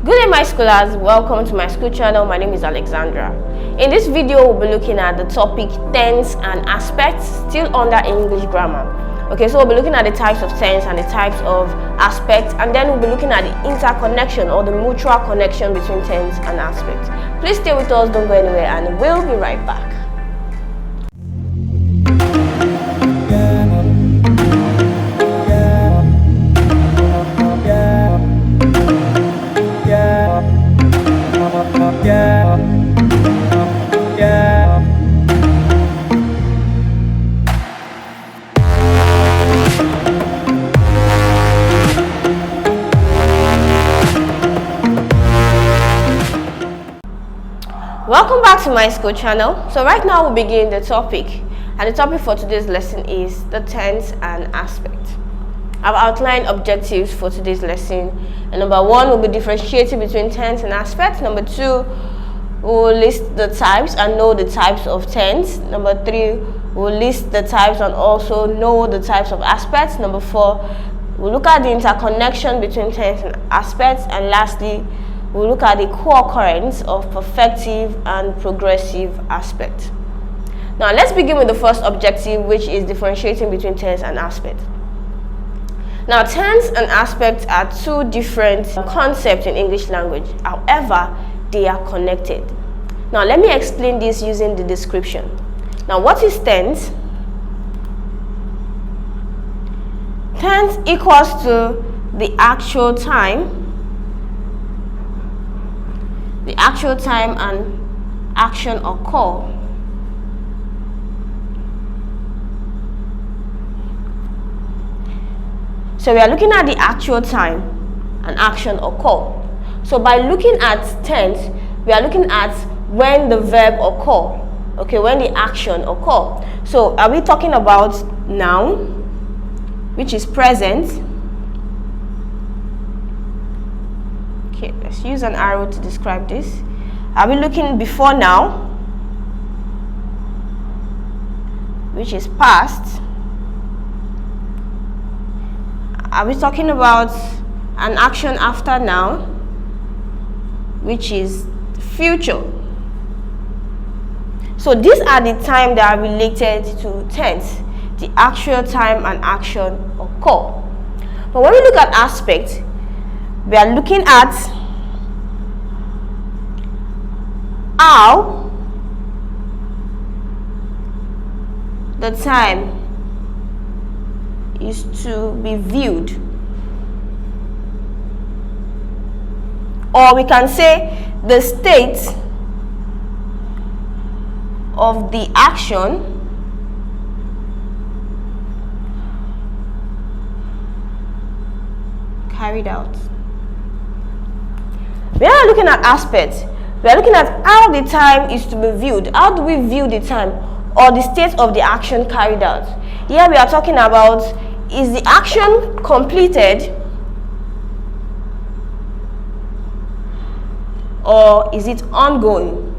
Good day, my scholars. Welcome to my school channel. My name is Alexandra. In this video, we'll be looking at the topic tense and aspects, still under English grammar. Okay, so we'll be looking at the types of tense and the types of aspects, and then we'll be looking at the interconnection or the mutual connection between tense and aspects. Please stay with us, don't go anywhere, and we'll be right back. Welcome back to my school channel. So right now we'll begin the topic, and the topic for today's lesson is the tense and aspect. I've outlined objectives for today's lesson, and number one will be differentiating between tense and aspect. Number two, we'll list the types and know the types of tense. Number three, we'll list the types and also know the types of aspects. Number four, we'll look at the interconnection between tense and aspects, and lastly, we'll look at the co-occurrence of perfective and progressive aspect. Now let's begin with the first objective, which is differentiating between tense and aspect. Now tense and aspect are two different concepts in English language. However, they are connected. Now let me explain this using the description. Now what is tense? Tense equals to the actual time and action occur. So we are looking at the actual time and action occur. So by looking at tense, we are looking at when the verb occur, okay, when the action occur. So are we talking about now, which is present? Okay, let's use an arrow to describe this. Are we looking before now, which is past? Are we talking about an action after now, which is future? So these are the time that are related to tense, the actual time and action occur. But when we look at aspect, we are looking at how the time is to be viewed, or we can say the state of the action carried out. We are looking at aspects. We are looking at how the time is to be viewed. How do we view the time or the state of the action carried out? Here we are talking about, is the action completed or is it ongoing?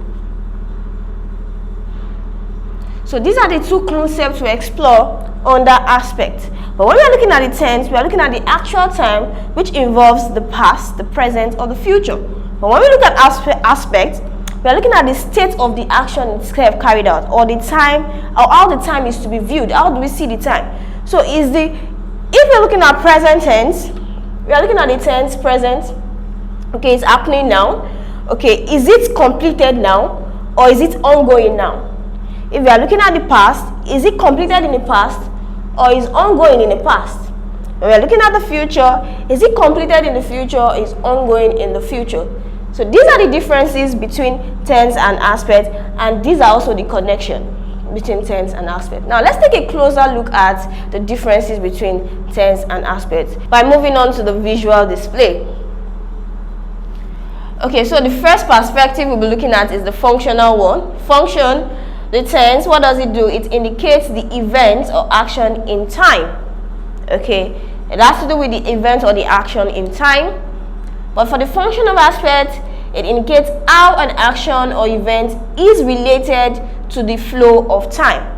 So these are the two concepts we explore under aspect. But when we are looking at the tense, we are looking at the actual time, which involves the past, the present, or the future. But when we look at aspect, we are looking at the state of the action itself carried out, or the time, or how the time is to be viewed. How do we see the time? So if we're looking at present tense, we are looking at the tense present. Okay, it's happening now. Okay, is it completed now, or is it ongoing now? If we are looking at the past, is it completed in the past, or is ongoing in the past? When we are looking at the future, is it completed in the future, or is ongoing in the future? So these are the differences between tense and aspect, and these are also the connection between tense and aspect. Now let's take a closer look at the differences between tense and aspect by moving on to the visual display. Okay, so the first perspective we'll be looking at is the functional one. Function, the tense, what does it do? It indicates the event or action in time. Okay, it has to do with the event or the action in time. But for the functional aspect, it indicates how an action or event is related to the flow of time.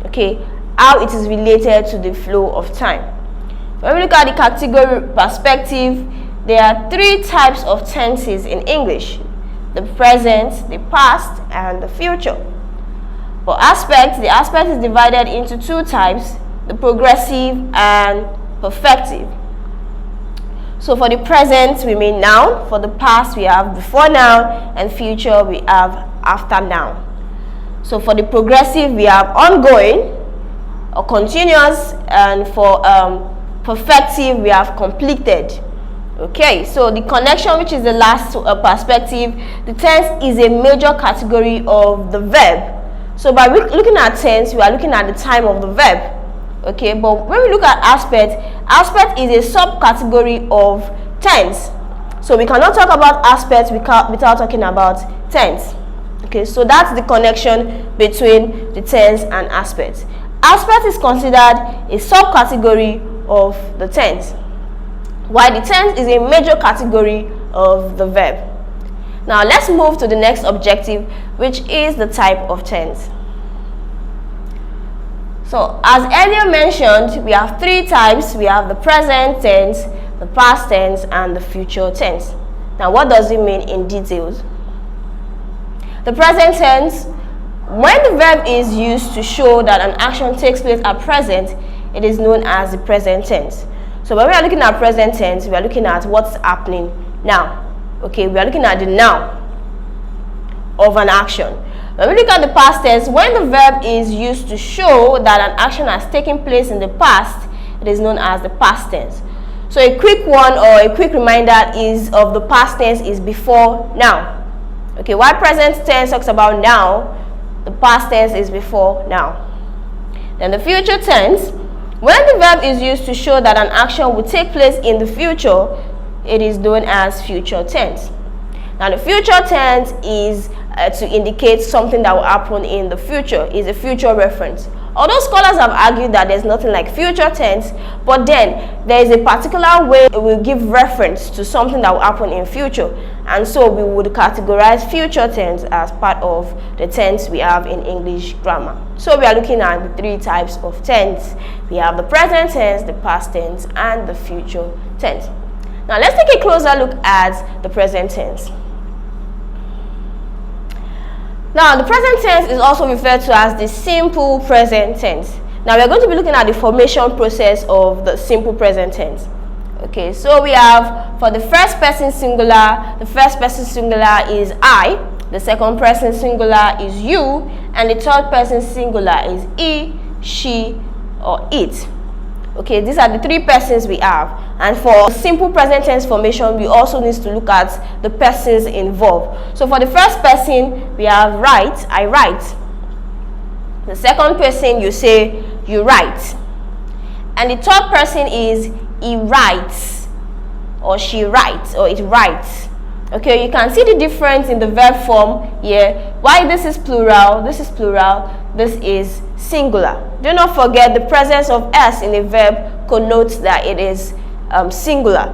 Okay, how it is related to the flow of time. When we look at the category perspective, there are three types of tenses in English: the present, the past, and the future. For aspect, the aspect is divided into two types: the progressive and perfective. So for the present, we mean now. For the past, we have before now, and future, we have after now. So for the progressive, we have ongoing or continuous, and for perfective, we have completed. Okay, so the connection, which is the last perspective, the tense is a major category of the verb. So by looking at tense, we are looking at the time of the verb. Okay, but when we look at aspect, aspect is a subcategory of tense. So we cannot talk about aspect without talking about tense. Okay, so that's the connection between the tense and aspect. Aspect is considered a subcategory of the tense, while the tense is a major category of the verb. Now let's move to the next objective, which is the type of tense. So as earlier mentioned, we have three types. We have the present tense, the past tense, and the future tense. Now what does it mean in details? The present tense, when the verb is used to show that an action takes place at present, it is known as the present tense. So when we are looking at present tense, we are looking at what's happening now. Okay, we are looking at the now of an action. When we look at the past tense, when the verb is used to show that an action has taken place in the past, it is known as the past tense. So a quick one or a quick reminder is of the past tense is before now. Okay, while present tense talks about now, the past tense is before now. Then the future tense, when the verb is used to show that an action will take place in the future, it is known as future tense. Now the future tense is to indicate something that will happen in the future, is a future reference. Although scholars have argued that there's nothing like future tense, but then there is a particular way it will give reference to something that will happen in future, and so we would categorize future tense as part of the tense we have in English grammar. So we are looking at the three types of tense. We have the present tense, the past tense, and the future tense. Now let's take a closer look at the present tense. Now, the present tense is also referred to as the simple present tense. Now, we are going to be looking at the formation process of the simple present tense. Okay, so we have for the first person singular, the first person singular is I, the second person singular is you, and the third person singular is he, she, or it. Okay, these are the three persons we have. And for simple present tense formation, we also need to look at the persons involved. So for the first person, we have write, I write. The second person, you say, you write. And the third person is he writes, or she writes, or it writes. Okay, you can see the difference in the verb form here. Why this is plural, this is singular. Do not forget the presence of s in a verb connotes that it is singular,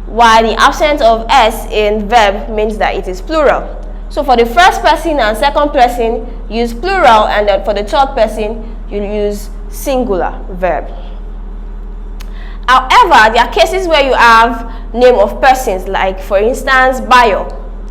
while the absence of s in verb means that it is plural. So for the first person and second person, use plural, and then for the third person, you use singular verb. However, there are cases where you have name of persons, like for instance, Bayo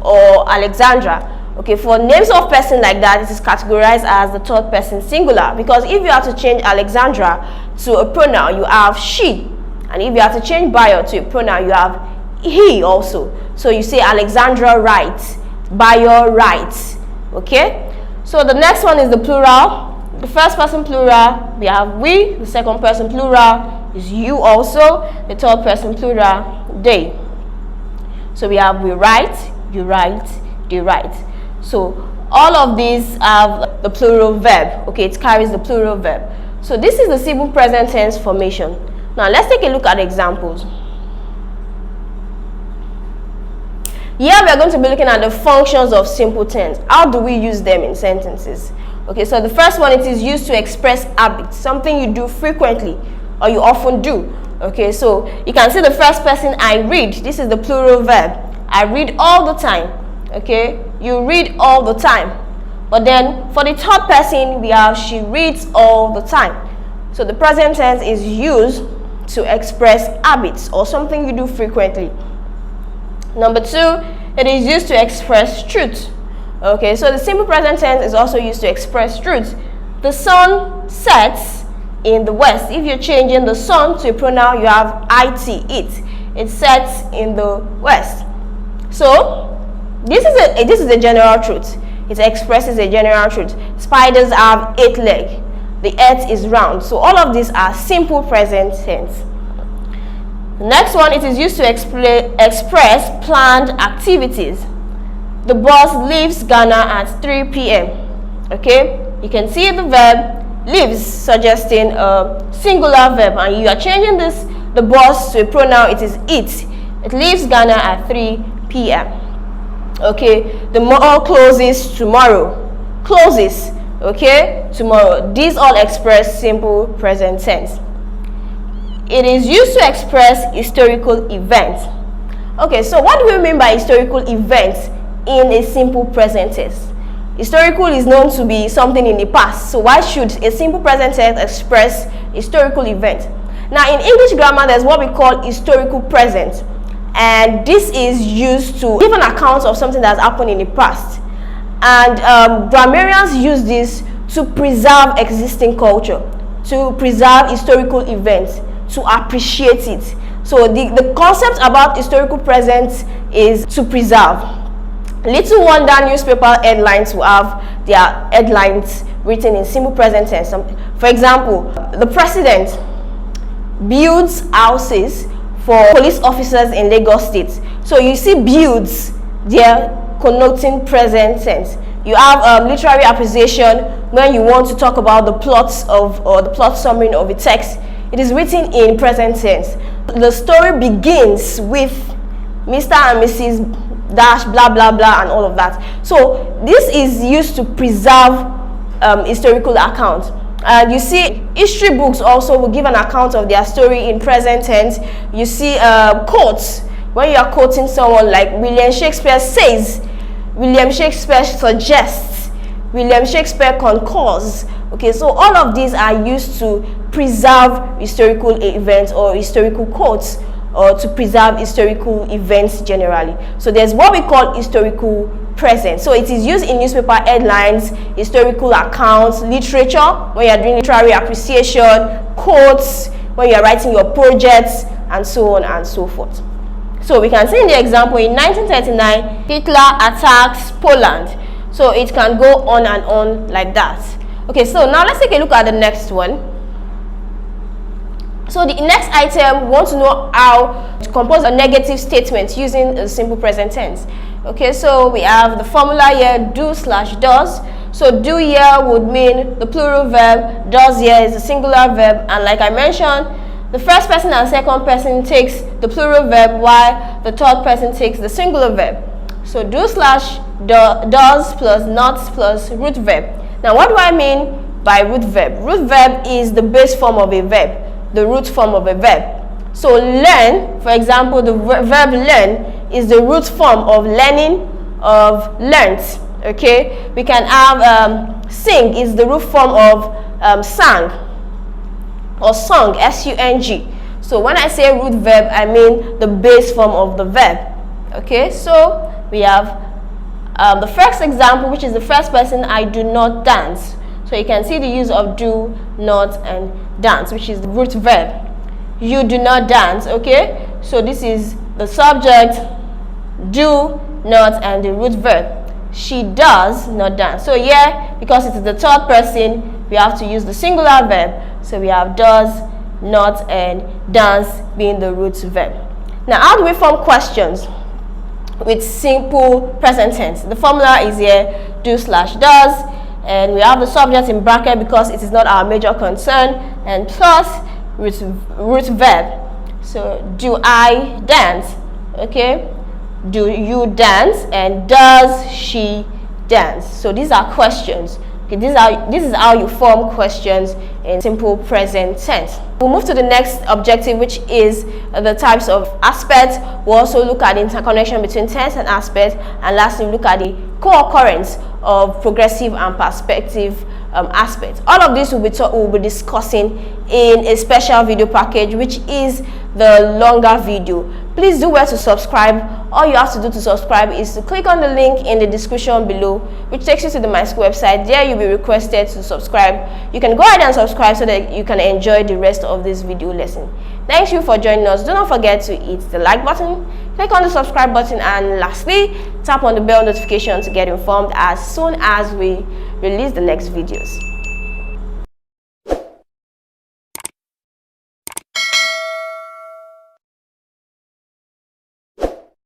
or Alexandra. Okay, for names of person like that, it is categorized as the third person singular, because if you have to change Alexandra to a pronoun, you have she, and if you have to change Bayo to a pronoun, you have he also. So you say Alexandra writes, Bayo writes. Okay, so the next one is the plural. The first person plural, we have we. The second person plural is you also. The third person plural, they. So we have we write, you write, they write. So all of these have the plural verb. Okay, it carries the plural verb. So this is the simple present tense formation. Now let's take a look at examples. Here we are going to be looking at the functions of simple tense. How do we use them in sentences? Okay, so the first one, it is used to express habits, something you do frequently or you often do. Okay, so you can see the first person, I read. This is the plural verb. I read all the time. Okay, you read all the time. But then for the third person, we have she reads all the time. So the present tense is used to express habits or something you do frequently. Number 2, it is used to express truth. Okay, so the simple present tense is also used to express truth. The sun sets in the west. If you're changing the sun to a pronoun, you have it, it. It sets in the west. So this is a general truth. It expresses a general truth. Spiders have 8 legs. The earth is round. So all of these are simple present tense. The next one, it is used to express planned activities. The bus leaves Ghana at 3 p.m. Okay, you can see the verb leaves suggesting a singular verb, and you are changing the bus to a pronoun. It is it. It leaves Ghana at 3 p.m. Okay, the mall closes tomorrow. Closes, okay, tomorrow. These all express simple present tense. It is used to express historical events. Okay, so what do we mean by historical events in a simple present tense? Historical is known to be something in the past, so why should a simple present tense express historical event? Now, in English grammar, there's what we call historical present, and this is used to give an account of something that's happened in the past. And grammarians use this to preserve existing culture, to preserve historical events, to appreciate it. So the concept about historical present is to preserve. Little wonder newspaper headlines will have their headlines written in simple present tense. For example, the president builds houses for police officers in Lagos State. So you see builds there connoting present tense. You have literary appreciation when you want to talk about the plots of or the plot summary of a text. It is written in present tense. The story begins with Mr. and Mrs. dash blah blah blah and all of that. So this is used to preserve historical accounts. And you see history books also will give an account of their story in present tense. You see quotes when you are quoting someone, like William Shakespeare says, William Shakespeare suggests, William Shakespeare concurs. Okay, so all of these are used to preserve historical events or historical quotes, or to preserve historical events generally. So there's what we call historical present. So it is used in newspaper headlines, historical accounts, literature, when you're doing literary appreciation, quotes, when you're writing your projects, and so on and so forth. So we can see in the example, in 1939, Hitler attacks Poland. So it can go on and on like that. Okay, so now let's take a look at the next one. So the next item, we want to know how to compose a negative statement using a simple present tense. Okay, so we have the formula here, do/does. So do here would mean the plural verb, does here is the singular verb, and like I mentioned, the first person and second person takes the plural verb while the third person takes the singular verb. So do/does plus not plus root verb. Now what do I mean by root verb? Root verb is the base form of a verb, the root form of a verb. So learn, for example, the verb learn is the root form of learning, of learnt. Okay, we can have sing is the root form of sang or sung, S-U-N-G. So when I say root verb, I mean the base form of the verb. Okay, so we have the first example, which is the first person, I do not dance. So you can see the use of do, not, and dance, which is the root verb. You do not dance. Okay, so this is the subject, do, not, and the root verb. She does not dance. So here, because it is the third person, we have to use the singular verb. So we have does, not, and dance being the root verb. Now, how do we form questions with simple present tense? The formula is here, do/does, and we have the subject in bracket because it is not our major concern, and plus root verb. So do I dance? Okay, do you dance? And does she dance? So these are questions. Okay, this is how you form questions in simple present tense. We'll move to the next objective, which is the types of aspects. We'll also look at the interconnection between tense and aspect, and lastly look at the co-occurrence of progressive and perfective aspects. All of this we'll be discussing in a special video package, which is the longer video. Please do well to subscribe. All you have to do to subscribe is to click on the link in the description below, which takes you to the My School website. There you'll be requested to subscribe. You can go ahead and subscribe so that you can enjoy the rest of this video lesson. Thank you for joining us. Do not forget to hit the like button, click on the subscribe button, and lastly, tap on the bell notification to get informed as soon as we release the next videos.